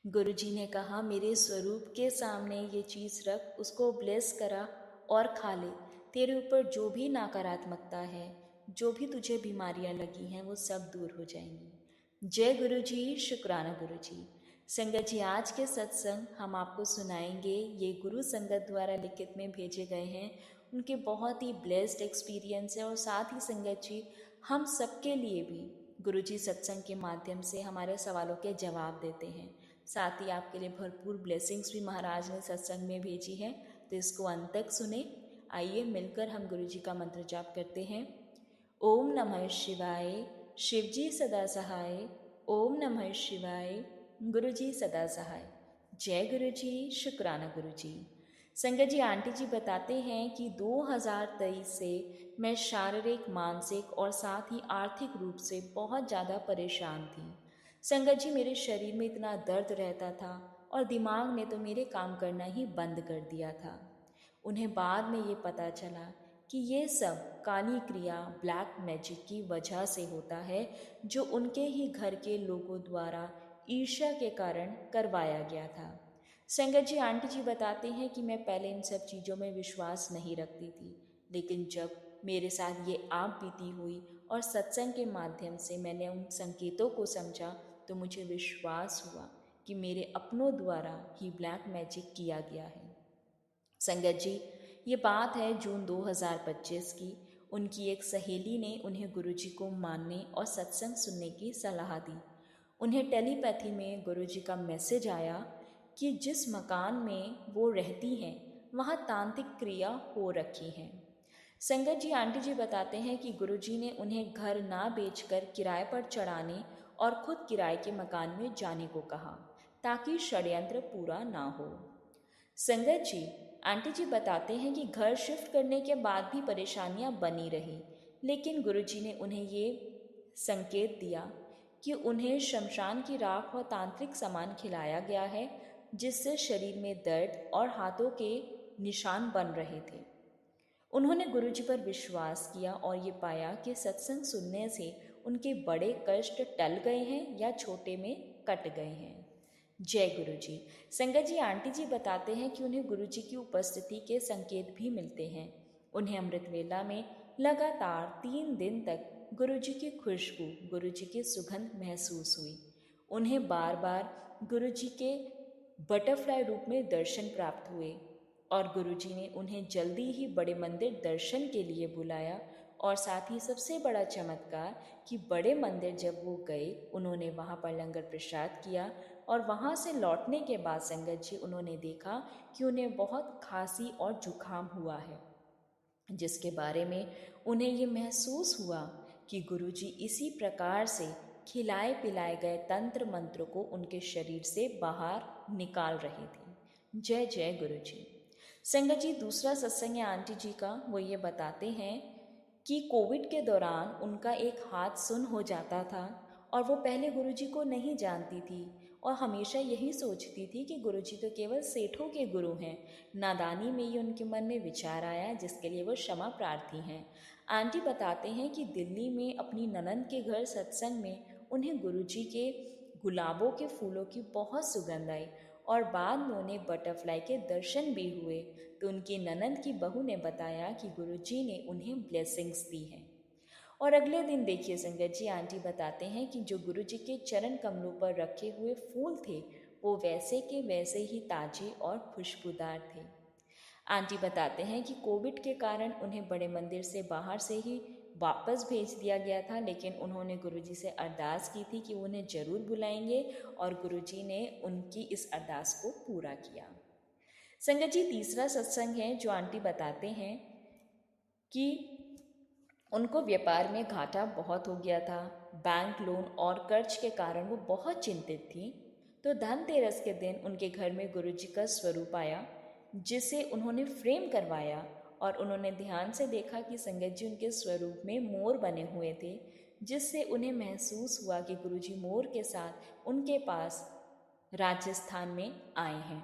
गुरुजी ने कहा, मेरे स्वरूप के सामने ये चीज़ रख, उसको ब्लेस करा और खा ले। तेरे ऊपर जो भी नकारात्मकता है, जो भी तुझे बीमारियां लगी हैं, वो सब दूर हो जाएंगी। जय गुरुजी, शुक्राना गुरुजी। संगत जी, आज के सत्संग हम आपको सुनाएंगे, ये गुरु संगत द्वारा लिखित में भेजे गए हैं। उनके बहुत ही ब्लेस्ड एक्सपीरियंस है और साथ ही संगत जी हम सबके लिए भी गुरुजी सत्संग के माध्यम से हमारे सवालों के जवाब देते हैं। साथ ही आपके लिए भरपूर ब्लेसिंग्स भी महाराज ने सत्संग में भेजी है, तो इसको अंत तक सुने। आइए मिलकर हम गुरुजी का मंत्र जाप करते हैं। ओम नमः शिवाय, शिवजी सदा सहाय। ओम नमः शिवाय, गुरुजी सदा सहाय। जय गुरुजी, शुक्राना गुरुजी। संगत जी, आंटी जी बताते हैं कि 2023 से मैं शारीरिक, मानसिक और साथ ही आर्थिक रूप से बहुत ज़्यादा परेशान थी। संगत जी, मेरे शरीर में इतना दर्द रहता था और दिमाग ने तो मेरे काम करना ही बंद कर दिया था। उन्हें बाद में ये पता चला कि ये सब काली क्रिया, ब्लैक मैजिक की वजह से होता है, जो उनके ही घर के लोगों द्वारा ईर्ष्या के कारण करवाया गया था। संगत जी, आंटी जी बताते हैं कि मैं पहले इन सब चीज़ों में विश्वास नहीं रखती थी, लेकिन जब मेरे साथ ये आप बीती हुई और सत्संग के माध्यम से मैंने उन संकेतों को समझा, तो मुझे विश्वास हुआ कि मेरे अपनों द्वारा ही ब्लैक मैजिक किया गया है। संगत जी, ये बात है जून 2025 की। उनकी एक सहेली ने उन्हें गुरुजी को मानने और सत्संग सुनने की सलाह दी। उन्हें टेलीपैथी में गुरुजी का मैसेज आया कि जिस मकान में वो रहती हैं वहाँ तांत्रिक क्रिया हो रखी है। संगत जी, आंटी जी बताते हैं कि गुरुजी ने उन्हें घर ना बेचकर किराए पर चढ़ाने और खुद किराए के मकान में जाने को कहा, ताकि षड्यंत्र पूरा ना हो। संगत जी, आंटी जी बताते हैं कि घर शिफ्ट करने के बाद भी परेशानियां बनी रही, लेकिन गुरुजी ने उन्हें ये संकेत दिया कि उन्हें शमशान की राख और तांत्रिक सामान खिलाया गया है, जिससे शरीर में दर्द और हाथों के निशान बन रहे थे। उन्होंने गुरुजी पर विश्वास किया और ये पाया कि सत्संग सुनने से उनके बड़े कष्ट टल गए हैं या छोटे में कट गए हैं। जय गुरुजी। संगत जी, आंटी जी बताते हैं कि उन्हें गुरुजी की उपस्थिति के संकेत भी मिलते हैं। उन्हें अमृत वेला में लगातार 3 दिन तक गुरुजी की खुशबू, गुरुजी की सुगंध महसूस हुई। उन्हें बार बार गुरुजी के बटरफ्लाई रूप में दर्शन प्राप्त हुए और गुरुजी ने उन्हें जल्दी ही बड़े मंदिर दर्शन के लिए बुलाया। और साथ ही सबसे बड़ा चमत्कार कि बड़े मंदिर जब वो गए, उन्होंने वहाँ पर लंगर प्रसाद किया और वहाँ से लौटने के बाद संगत जी उन्होंने देखा कि उन्हें बहुत खांसी और जुकाम हुआ है, जिसके बारे में उन्हें ये महसूस हुआ कि गुरुजी इसी प्रकार से खिलाए पिलाए गए तंत्र मंत्र को उनके शरीर से बाहर निकाल रहे थे। जय जय गुरुजी। संगत जी, दूसरा सत्संग है आंटी जी का। वो ये बताते हैं कि कोविड के दौरान उनका एक हाथ सुन हो जाता था और वो पहले गुरुजी को नहीं जानती थी और हमेशा यही सोचती थी कि गुरुजी तो केवल सेठों के गुरु हैं। नादानी में ही उनके मन में विचार आया, जिसके लिए वो क्षमा प्रार्थी हैं। आंटी बताते हैं कि दिल्ली में अपनी ननंद के घर सत्संग में उन्हें गुरुजी के गुलाबों के फूलों की बहुत सुगंध आई और बाद में उन्हें बटरफ्लाई के दर्शन भी हुए। तो उनकी ननंद की बहू ने बताया कि गुरुजी ने उन्हें ब्लेसिंग्स दी हैं। और अगले दिन देखिए संगत जी, आंटी बताते हैं कि जो गुरुजी के चरण कमलों पर रखे हुए फूल थे, वो वैसे के वैसे ही ताजे और खुशबूदार थे। आंटी बताते हैं कि कोविड के कारण उन्हें बड़े मंदिर से बाहर से ही वापस भेज दिया गया था, लेकिन उन्होंने गुरुजी से अरदास की थी कि उन्हें ज़रूर बुलाएंगे और गुरुजी ने उनकी इस अरदास को पूरा किया। संगत जी, तीसरा सत्संग है जो आंटी बताते हैं कि उनको व्यापार में घाटा बहुत हो गया था। बैंक लोन और कर्ज के कारण वो बहुत चिंतित थी। तो धनतेरस के दिन उनके घर में गुरुजी का स्वरूप आया, जिसे उन्होंने फ्रेम करवाया और उन्होंने ध्यान से देखा कि संगत जी उनके स्वरूप में मोर बने हुए थे, जिससे उन्हें महसूस हुआ कि गुरुजी मोर के साथ उनके पास राजस्थान में आए हैं।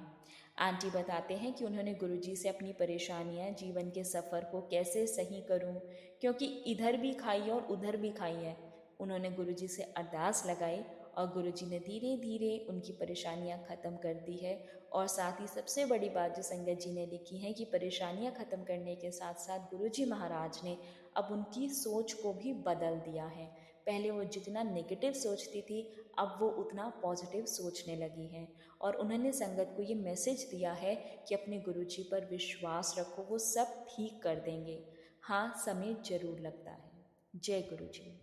आंटी बताते हैं कि उन्होंने गुरुजी से अपनी परेशानियां, जीवन के सफ़र को कैसे सही करूं, क्योंकि इधर भी खाई और उधर भी खाई है, उन्होंने गुरुजी से अरदास लगाई और गुरुजी ने धीरे धीरे उनकी परेशानियां ख़त्म कर दी है। और साथ ही सबसे बड़ी बात जो संगत जी ने लिखी है कि परेशानियां ख़त्म करने के साथ साथ गुरुजी महाराज ने अब उनकी सोच को भी बदल दिया है। पहले वो जितना नेगेटिव सोचती थी, अब वो उतना पॉजिटिव सोचने लगी हैं। और उन्होंने संगत को ये मैसेज दिया है कि अपने गुरुजी पर विश्वास रखो, वो सब ठीक कर देंगे। हाँ, समय जरूर लगता है। जय गुरुजी।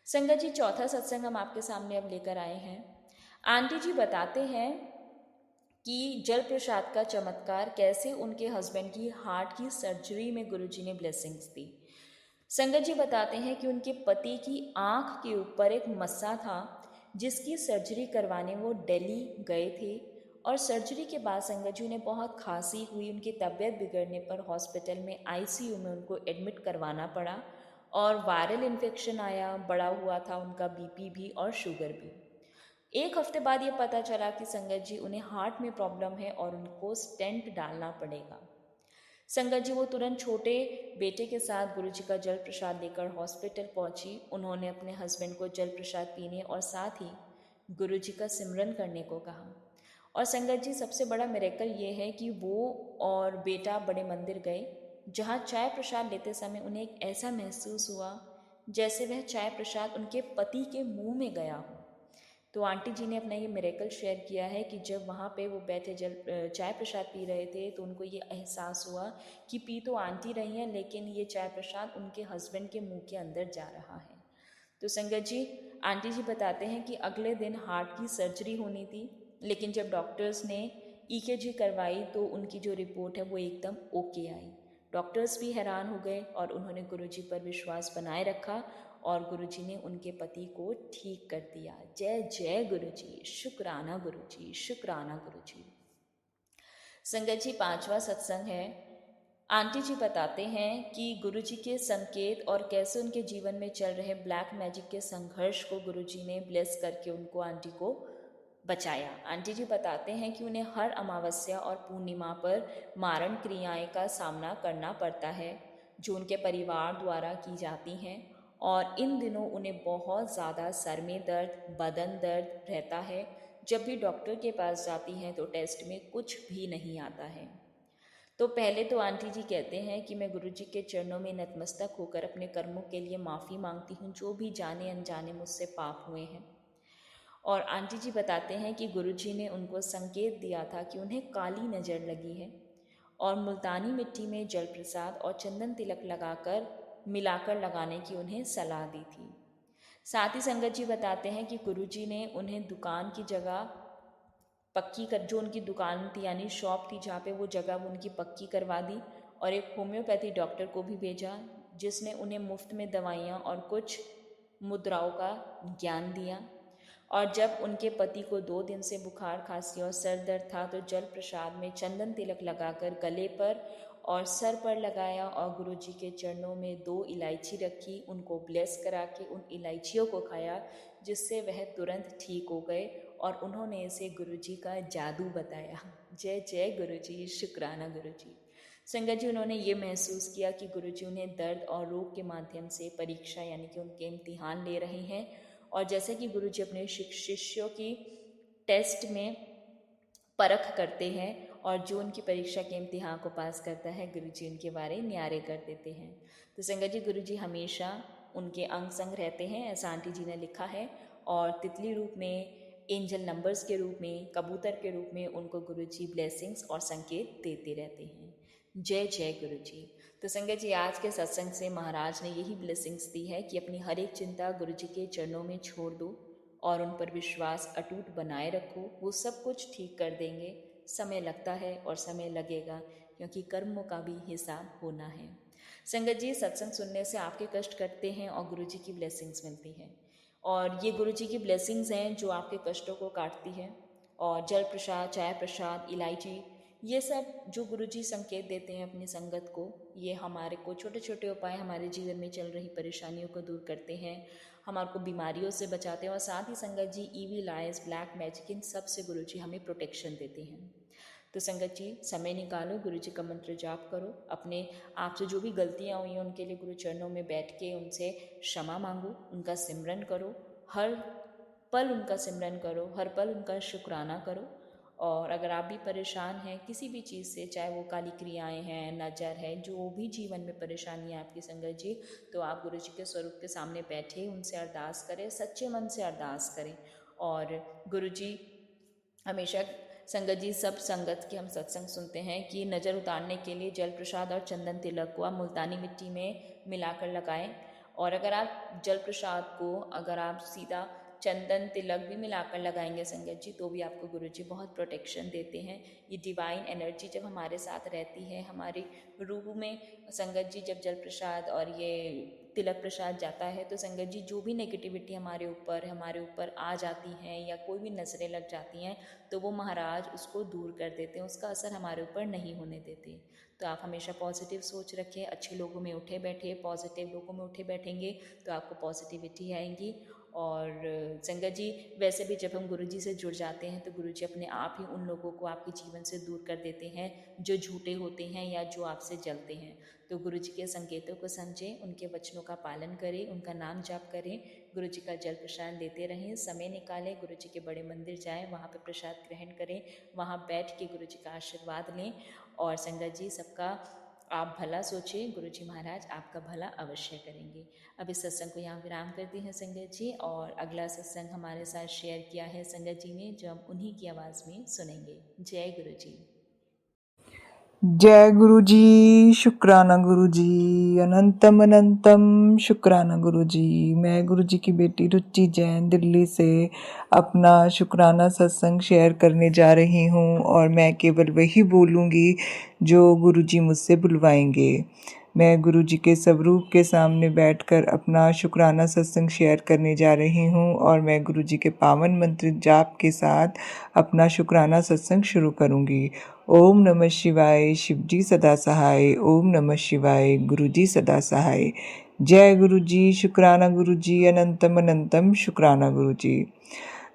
संगत जी, चौथा सत्संग हम आपके सामने अब लेकर आए हैं। आंटी जी बताते हैं कि जल प्रसाद का चमत्कार, कैसे उनके हस्बैंड की हार्ट की सर्जरी में गुरुजी ने ब्लेसिंग्स दी। संगत जी बताते हैं कि उनके पति की आंख के ऊपर एक मस्सा था, जिसकी सर्जरी करवाने वो दिल्ली गए थे। और सर्जरी के बाद संगत जी उन्हें बहुत खांसी हुई, उनकी तबीयत बिगड़ने पर हॉस्पिटल में आईसीयू में उनको एडमिट करवाना पड़ा। और वायरल इन्फेक्शन आया, बढ़ा हुआ था उनका बीपी भी और शुगर भी। एक हफ्ते बाद ये पता चला कि संगत जी उन्हें हार्ट में प्रॉब्लम है और उनको स्टेंट डालना पड़ेगा। संगत जी वो तुरंत छोटे बेटे के साथ गुरुजी का जल प्रसाद लेकर हॉस्पिटल पहुंची। उन्होंने अपने हस्बैंड को जल प्रसाद पीने और साथ ही गुरुजी का सिमरन करने को कहा। और संगत जी, सबसे बड़ा मिरेकल ये है कि वो और बेटा बड़े मंदिर गए, जहाँ चाय प्रसाद लेते समय उन्हें एक ऐसा महसूस हुआ जैसे वह चाय प्रसाद उनके पति के मुंह में गया हो। तो आंटी जी ने अपना ये मिरेकल शेयर किया है कि जब वहाँ पे वो बैठे चाय प्रसाद पी रहे थे, तो उनको ये एहसास हुआ कि पी तो आंटी रही हैं, लेकिन ये चाय प्रसाद उनके हस्बैंड के मुंह के अंदर जा रहा है। तो संगत जी, आंटी जी बताते हैं कि अगले दिन हार्ट की सर्जरी होनी थी, लेकिन जब डॉक्टर्स ने ईकेजी करवाई तो उनकी जो रिपोर्ट है वो एकदम ओके आई। डॉक्टर्स भी हैरान हो गए और उन्होंने गुरुजी पर विश्वास बनाए रखा और गुरुजी ने उनके पति को ठीक कर दिया। जय जय गुरुजी, शुक्राना गुरुजी, शुक्राना गुरुजी। संगत जी, पांचवा सत्संग है। आंटी जी बताते हैं कि गुरुजी के संकेत और कैसे उनके जीवन में चल रहे ब्लैक मैजिक के संघर्ष को गुरुजी ने ब्लेस करके उनको, आंटी को बचाया। आंटी जी बताते हैं कि उन्हें हर अमावस्या और पूर्णिमा पर मारण क्रियाएं का सामना करना पड़ता है, जो उनके परिवार द्वारा की जाती हैं। और इन दिनों उन्हें बहुत ज़्यादा सर में दर्द, बदन दर्द रहता है। जब भी डॉक्टर के पास जाती हैं तो टेस्ट में कुछ भी नहीं आता है। तो पहले तो आंटी जी कहते हैं कि मैं गुरुजी के चरणों में नतमस्तक होकर अपने कर्मों के लिए माफ़ी मांगती हूँ, जो भी जाने अनजाने मुझसे पाप हुए हैं। और आंटी जी बताते हैं कि गुरुजी ने उनको संकेत दिया था कि उन्हें काली नज़र लगी है और मुल्तानी मिट्टी में जल प्रसाद और चंदन तिलक लगाकर मिलाकर लगाने की उन्हें सलाह दी थी। साथ ही संगत जी बताते हैं कि गुरुजी ने उन्हें दुकान की जगह पक्की कर, जो उनकी दुकान थी यानी शॉप थी जहाँ पे वो जगह, वो उनकी पक्की करवा दी। और एक होम्योपैथी डॉक्टर को भी भेजा, जिसने उन्हें मुफ्त में दवाइयाँ और कुछ मुद्राओं का ज्ञान दिया। और जब उनके पति को 2 दिन से बुखार, खांसी और सर दर्द था, तो जल प्रसाद में चंदन तिलक लगाकर गले पर और सर पर लगाया और गुरुजी के चरणों में 2 इलायची रखी, उनको ब्लेस करा के उन इलायचियों को खाया, जिससे वह तुरंत ठीक हो गए और उन्होंने इसे गुरुजी का जादू बताया। जय जय गुरुजी, शुक्राना गुरुजी। संगत जी, उन्होंने ये महसूस किया कि गुरुजी उन्हें दर्द और रोग के माध्यम से परीक्षा यानी कि उनके इम्तिहान ले रहे हैं। और जैसे कि गुरुजी अपने शिष्यों की टेस्ट में परख करते हैं और जो उनकी परीक्षा के इम्तिहान को पास करता है, गुरुजी उनके बारे न्यारे कर देते हैं। तो संगत जी, गुरुजी हमेशा उनके अंग संग रहते हैं, ऐसा आंटी जी ने लिखा है। और तितली रूप में, एंजल नंबर्स के रूप में, कबूतर के रूप में उनको गुरुजी ब्लेसिंग्स और संकेत देते रहते हैं। जय जय गुरुजी। तो संगत जी, आज के सत्संग से महाराज ने यही ब्लेसिंग्स दी है कि अपनी हर एक चिंता गुरुजी के चरणों में छोड़ दो और उन पर विश्वास अटूट बनाए रखो, वो सब कुछ ठीक कर देंगे। समय लगता है और समय लगेगा, क्योंकि कर्मों का भी हिसाब होना है। संगत जी, सत्संग सुनने से आपके कष्ट कटते हैं और गुरुजी की ब्लेसिंग्स मिलती हैं। और ये गुरुजी की ब्लेसिंग्स हैं जो आपके कष्टों को काटती है। और जल प्रसाद, चाय प्रसाद, इलायची, ये सब जो गुरुजी संकेत देते हैं अपनी संगत को, ये हमारे को छोटे छोटे उपाय हमारे जीवन में चल रही परेशानियों को दूर करते हैं, हमारे को बीमारियों से बचाते हैं। और साथ ही संगत जी, ईविल आइज, ब्लैक मैजिक, इन सब से गुरुजी हमें प्रोटेक्शन देते हैं। तो संगत जी, समय निकालो, गुरुजी का मंत्र जाप करो, अपने आपसे जो भी गलतियाँ हुई हैं उनके लिए गुरु चरणों में बैठ के उनसे क्षमा मांगो, उनका सिमरन करो, हर पल उनका सिमरन करो, हर पल उनका शुक्राना करो। और अगर आप भी परेशान हैं किसी भी चीज़ से, चाहे वो काली क्रियाएं हैं, नज़र है, जो भी जीवन में परेशानी है आपकी संगत जी, तो आप गुरु जी के स्वरूप के सामने बैठे उनसे अरदास करें, सच्चे मन से अरदास करें। और गुरु जी हमेशा, संगत जी सब संगत के हम सत्संग सुनते हैं कि नज़र उतारने के लिए जल प्रसाद और चंदन तिलक को आप मुल्तानी मिट्टी में मिलाकर लगाएं। और अगर आप जल प्रसाद को अगर आप सीधा चंदन तिलक भी मिलाकर लगाएंगे संगत जी, तो भी आपको गुरु जी बहुत प्रोटेक्शन देते हैं। ये डिवाइन एनर्जी जब हमारे साथ रहती है हमारे रूह में संगत जी, जब जल प्रसाद और ये तिलक प्रसाद जाता है, तो संगत जी जो भी नेगेटिविटी हमारे ऊपर आ जाती हैं या कोई भी नजरें लग जाती हैं, तो वो महाराज उसको दूर कर देते हैं, उसका असर हमारे ऊपर नहीं होने देते। तो आप हमेशा पॉजिटिव सोच रखें, अच्छे लोगों में उठे बैठे, पॉजिटिव लोगों में उठे बैठेंगे तो आपको पॉजिटिविटी आएंगी। और संगत जी वैसे भी जब हम गुरु जी से जुड़ जाते हैं तो गुरु जी अपने आप ही उन लोगों को आपके जीवन से दूर कर देते हैं जो झूठे होते हैं या जो आपसे जलते हैं। तो गुरु जी के संकेतों को समझें, उनके वचनों का पालन करें, उनका नाम जाप करें, गुरु जी का जल प्रसाद देते रहें, समय निकालें, गुरु जी के बड़े मंदिर जाएं, वहाँ पर प्रसाद ग्रहण करें, वहाँ बैठ के गुरु जी का आशीर्वाद लें। और संगत जी सबका आप भला सोचें, गुरु जी महाराज आपका भला अवश्य करेंगे। अब इस सत्संग को यहाँ विराम करते हैं संगत जी, और अगला सत्संग हमारे साथ शेयर किया है संगत जी ने, जो हम उन्हीं की आवाज़ में सुनेंगे। जय गुरु जी। जय गुरु जी, शुक्राना गुरु जी, अनंतम अनंतम शुक्राना गुरु जी। मैं गुरु जी की बेटी रुचि जैन दिल्ली से अपना शुक्राना सत्संग शेयर करने जा रही हूँ, और मैं केवल वही बोलूँगी जो गुरु जी मुझसे बुलवाएंगे। मैं गुरु जी के स्वरूप के सामने बैठकर अपना शुक्राना सत्संग शेयर करने जा रही हूँ, और मैं गुरु जी के पावन मंत्र जाप के साथ अपना शुक्राना सत्संग शुरू करूँगी। ओम नमः शिवाय, शिव जी सदा सहाय। ओम नमः शिवाय, गुरु जी सदा सहाय। जय गुरु जी, शुक्राना गुरु जी, अनंतम अनंतम शुक्राना गुरु जी।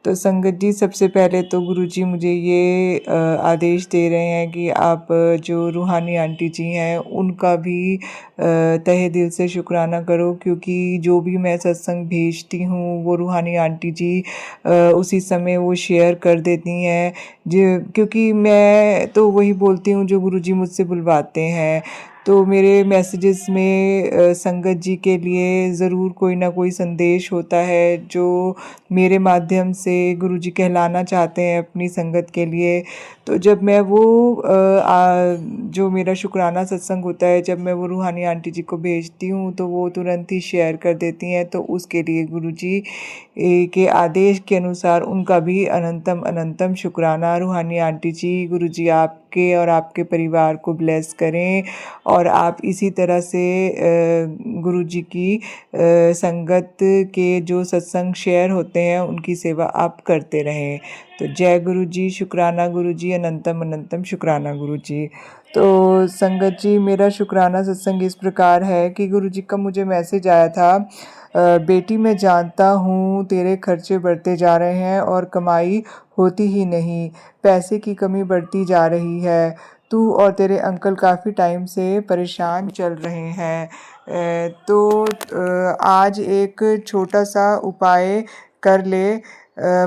तो संगत जी, सबसे पहले तो गुरु जी मुझे ये आदेश दे रहे हैं कि आप जो रूहानी आंटी जी हैं उनका भी तहे दिल से शुक्राना करो, क्योंकि जो भी मैं सत्संग भेजती हूँ वो रूहानी आंटी जी उसी समय वो शेयर कर देती हैं, जो क्योंकि मैं तो वही बोलती हूँ जो गुरु जी मुझसे बुलवाते हैं। तो मेरे मैसेजेस में संगत जी के लिए ज़रूर कोई ना कोई संदेश होता है जो मेरे माध्यम से गुरु जी कहलाना चाहते हैं अपनी संगत के लिए। तो जब मैं वो जो मेरा शुक्राना सत्संग होता है, जब मैं वो रूहानी आंटी जी को भेजती हूँ तो वो तुरंत ही शेयर कर देती हैं। तो उसके लिए गुरु जी के आदेश के अनुसार उनका भी अनंतम अनंतम शुक्राना। रूहानी आंटी जी, गुरु जी आपके और आपके परिवार को ब्लेस करें, और आप इसी तरह से गुरु जी की संगत के जो सत्संग शेयर होते हैं उनकी सेवा आप करते रहें। तो जय गुरु जी, शुक्राना गुरु जी, अनंतम अनंतम शुक्राना गुरु जी। तो संगत जी, मेरा शुक्राना सत्संग इस प्रकार है कि गुरु जी का मुझे मैसेज आया था, बेटी मैं जानता हूँ तेरे खर्चे बढ़ते जा रहे हैं और कमाई होती ही नहीं, पैसे की कमी बढ़ती जा रही है, तू और तेरे अंकल काफ़ी टाइम से परेशान चल रहे हैं। तो आज एक छोटा सा उपाय कर ले,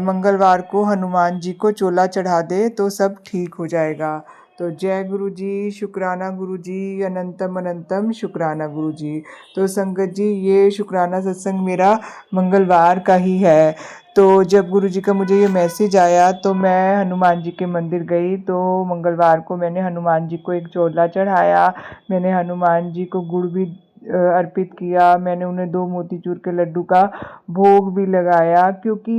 मंगलवार को हनुमान जी को चोला चढ़ा दे तो सब ठीक हो जाएगा। तो जय गुरु जी, शुक्राना गुरु जी, अनंतम अनंतम शुक्राना गुरु जी। तो संगत जी, ये शुक्राना सत्संग मेरा मंगलवार का ही है। तो जब गुरु जी का मुझे ये मैसेज आया तो मैं हनुमान जी के मंदिर गई। तो मंगलवार को मैंने हनुमान जी को एक चोला चढ़ाया, मैंने हनुमान जी को गुड़ भी अर्पित किया, मैंने उन्हें 2 मोतीचूर के लड्डू का भोग भी लगाया, क्योंकि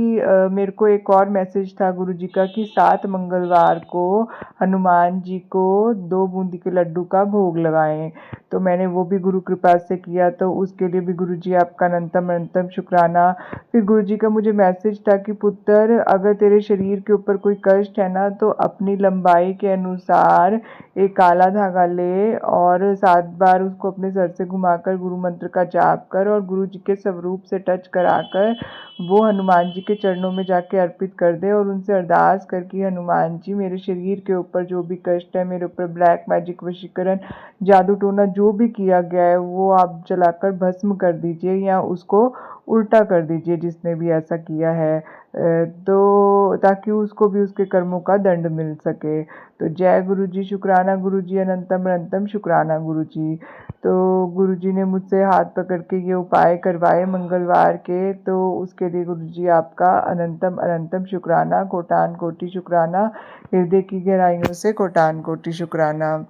मेरे को एक और मैसेज था गुरु जी का कि 7 मंगलवार को हनुमान जी को 2 बूंदी के लड्डू का भोग लगाएं। तो मैंने वो भी गुरु कृपा से किया, तो उसके लिए भी गुरु जी आपका अनंतम अनंतम शुक्राना। फिर गुरु जी का मुझे मैसेज था कि पुत्र, अगर तेरे शरीर के ऊपर कोई कष्ट है ना, तो अपनी लंबाई के अनुसार एक काला धागा ले और 7 बार उसको अपने सर से घुमाकर गुरु मंत्र का जाप कर, और गुरु जी के स्वरूप से टच कराकर वो हनुमान जी के चरणों में जाके अर्पित कर दे, और उनसे अरदास कर कि हनुमान जी, मेरे शरीर के ऊपर जो भी कष्ट है, मेरे ऊपर ब्लैक मैजिक, वशीकरण, जादू टोना जो भी किया गया है वो आप जलाकर भस्म कर दीजिए, या उसको उल्टा कर दीजिए जिसने भी ऐसा किया है। तो ताकि उसको भी उसके कर्मों का दंड मिल सके। तो जय गुरु जी, शुक्राना गुरु जी, अनंतम अनंतम शुक्राना गुरु जी। तो गुरु जी ने मुझसे हाथ पकड़ के ये उपाय करवाए मंगलवार के, तो उसके लिए गुरु जी आपका अनंतम अनंतम शुक्राना, कोटान कोटि शुक्राना, हृदय की गहराइयों से कोटान कोटि शुक्राना।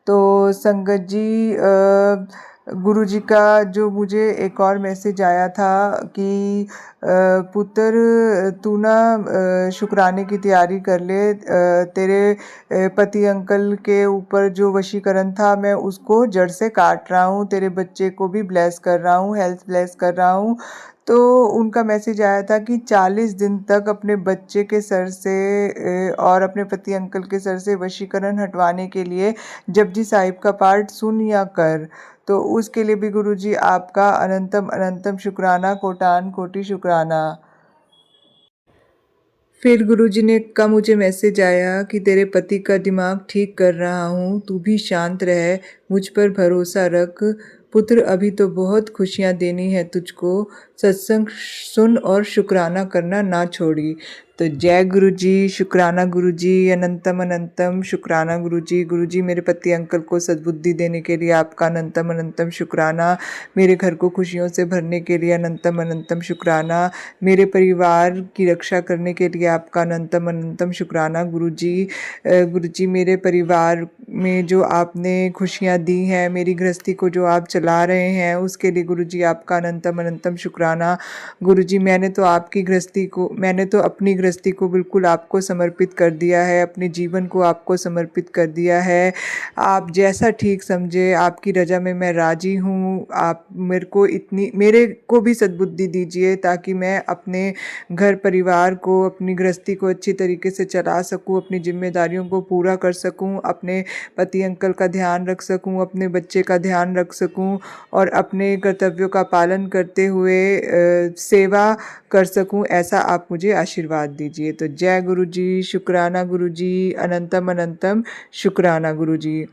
तो संगत जी, गुरु जी का जो मुझे एक और मैसेज आया था कि पुत्र तू ना शुक्राने की तैयारी कर ले, तेरे पति अंकल के ऊपर जो वशीकरण था मैं उसको जड़ से काट रहा हूँ, तेरे बच्चे को भी ब्लेस कर रहा हूँ, हेल्थ ब्लेस कर रहा हूँ। तो उनका मैसेज आया था कि 40 दिन तक अपने बच्चे के सर से और अपने पति अंकल के सर से वशीकरण हटवाने के लिए जपजी साहिब का पाठ सुन या कर। तो उसके लिए भी गुरु जी आपका अनंतम अनंतम शुक्राना, कोटान कोटि शुक्राना। फिर गुरुजी ने का मुझे मैसेज आया कि तेरे पति का दिमाग ठीक कर रहा हूँ, तू भी शांत रह, मुझ पर भरोसा रख पुत्र, अभी तो बहुत खुशियाँ देनी है तुझको, सत्संग सुन और शुक्राना करना ना छोड़ी। तो जय गुरु जी, शुक्राना गुरु जी, अनंतम अनंतम शुक्राना गुरु जी। गुरु जी मेरे पति अंकल को सद्बुद्धि देने के लिए आपका अनंतम अनंतम शुक्राना, मेरे घर को खुशियों से भरने के लिए अनंतम अनंतम शुक्राना, मेरे परिवार की रक्षा करने के लिए आपका अनंतम अनंतम शुक्राना गुरु जी। गुरु जी मेरे परिवार में जो आपने खुशियाँ दी हैं, मेरी गृहस्थी को जो आप चला रहे हैं उसके लिए गुरु जी आपका अनंतम अनंतम शुक्राना। गुरु जी मैंने तो अपनी गृहस्थी को बिल्कुल आपको समर्पित कर दिया है, अपने जीवन को आपको समर्पित कर दिया है। आप जैसा ठीक समझे, आपकी रजा में मैं राजी हूँ। आप मेरे को भी सद्बुद्धि दीजिए ताकि मैं अपने घर परिवार को, अपनी गृहस्थी को अच्छी तरीके से चला सकूँ, अपनी जिम्मेदारियों को पूरा कर सकूँ, अपने पति अंकल का ध्यान रख सकूँ, अपने बच्चे का ध्यान रख सकूँ और अपने कर्तव्यों का पालन करते हुए सेवा कर सकूं, ऐसा आप मुझे आशीर्वाद दीजिए। तो जय गुरु जी, शुक्राना गुरु जी, अनंतम अनंतम शुक्राना गुरु जी।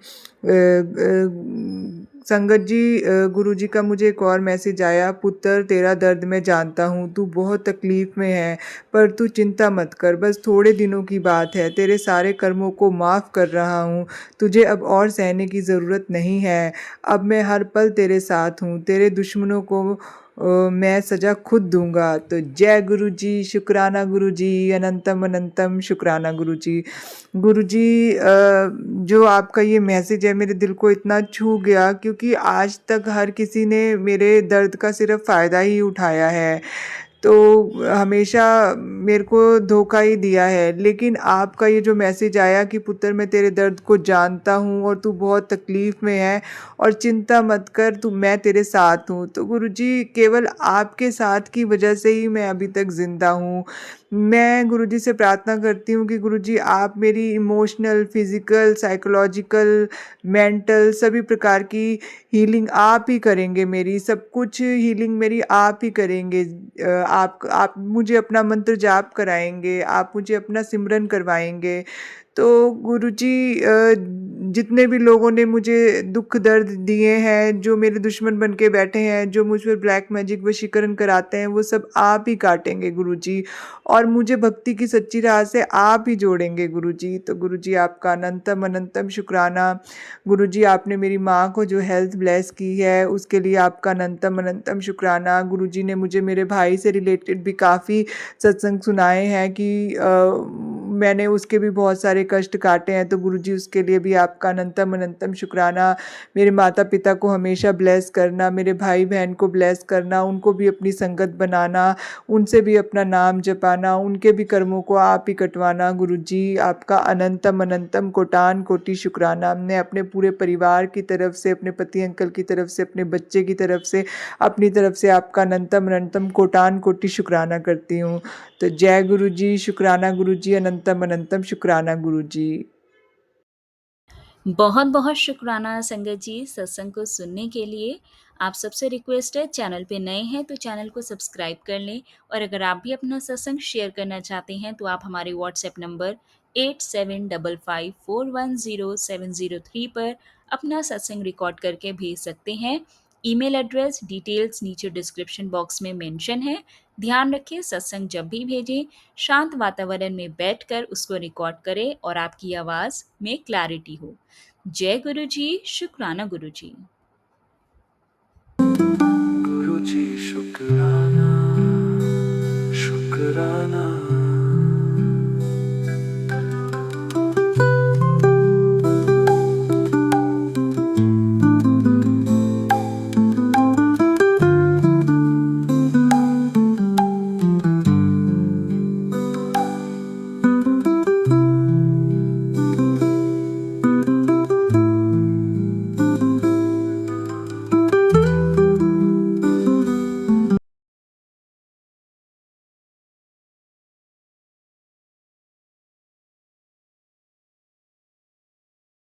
संगत जी, गुरु जी का मुझे एक और मैसेज आया, पुत्र तेरा दर्द मैं जानता हूँ, तू बहुत तकलीफ में है, पर तू चिंता मत कर, बस थोड़े दिनों की बात है, तेरे सारे कर्मों को माफ़ कर रहा हूँ, तुझे अब और सहने की ज़रूरत नहीं है, अब मैं हर पल तेरे साथ हूँ, तेरे दुश्मनों को मैं सज़ा खुद दूंगा। तो जय गुरु जी, शुक्राना गुरु जी, अनंतम अनंतम शुक्राना गुरु जी। गुरु जी, जो आपका ये मैसेज है मेरे दिल को इतना छू गया, क्योंकि आज तक हर किसी ने मेरे दर्द का सिर्फ फ़ायदा ही उठाया है, तो हमेशा मेरे को धोखा ही दिया है। लेकिन आपका ये जो मैसेज आया कि पुत्र मैं तेरे दर्द को जानता हूँ और तू बहुत तकलीफ़ में है और चिंता मत कर, मैं तेरे साथ हूँ। तो गुरुजी केवल आपके साथ की वजह से ही मैं अभी तक ज़िंदा हूँ। मैं गुरुजी से प्रार्थना करती हूँ कि गुरुजी आप मेरी इमोशनल, फिज़िकल, साइकोलॉजिकल, मेंटल सभी प्रकार की हीलिंग आप ही करेंगे, मेरी सब कुछ हीलिंग मेरी आप ही करेंगे। आप मुझे अपना मंत्र जाप कराएंगे, आप मुझे अपना सिमरन करवाएंगे। तो गुरुजी, जितने भी लोगों ने मुझे दुख दर्द दिए हैं, जो मेरे दुश्मन बन के बैठे हैं, जो मुझ पर ब्लैक मैजिक वशीकरण कराते हैं, वो सब आप ही काटेंगे गुरुजी, और मुझे भक्ति की सच्ची राह से आप ही जोड़ेंगे गुरुजी। तो गुरुजी आपका अनंतम अनंतम शुक्राना। गुरुजी आपने मेरी माँ को जो हेल्थ ब्लेस की है उसके लिए आपका अनंतम अनंतम शुक्राना। गुरुजी ने मुझे मेरे भाई से रिलेटेड भी काफ़ी सत्संग सुनाए हैं कि मैंने उसके भी बहुत सारे कष्ट काटे हैं, तो गुरुजी उसके लिए भी आपका अनंतम अनंतम शुक्राना। मेरे माता पिता को हमेशा ब्लेस करना, मेरे भाई बहन को ब्लेस करना, उनको भी अपनी संगत बनाना, उनसे भी अपना नाम जपाना, उनके भी कर्मों को आप ही कटवाना। गुरुजी आपका अनंतम अनंतम कोटान कोटि शुक्राना। मैं अपने पूरे परिवार की तरफ से, अपने पति अंकल की तरफ से, अपने बच्चे की तरफ से, अपनी तरफ से आपका अनंतम अनंतम कोटान कोटि शुक्राना करती हूँ। तो जय गुरु जी, शुक्राना गुरु जी, अनंतम अनंतम शुक्राना गुरु जी। बहुत बहुत शुक्राना संगत जी सत्संग को सुनने के लिए। आप सबसे रिक्वेस्ट है, चैनल पे नए हैं तो चैनल को सब्सक्राइब कर लें, और अगर आप भी अपना सत्संग शेयर करना चाहते हैं तो आप हमारे व्हाट्सएप नंबर 8755410703 पर अपना सत्संग रिकॉर्ड करके भेज सकते हैं। ईमेल एड्रेस डिटेल्स नीचे डिस्क्रिप्शन बॉक्स में मेंशन है। ध्यान रखें, सत्संग जब भी भेजें शांत वातावरण में बैठकर उसको रिकॉर्ड करें और आपकी आवाज में क्लैरिटी हो। जय गुरु जी, शुक्राना गुरु जी। गुरु जी शुक्राना।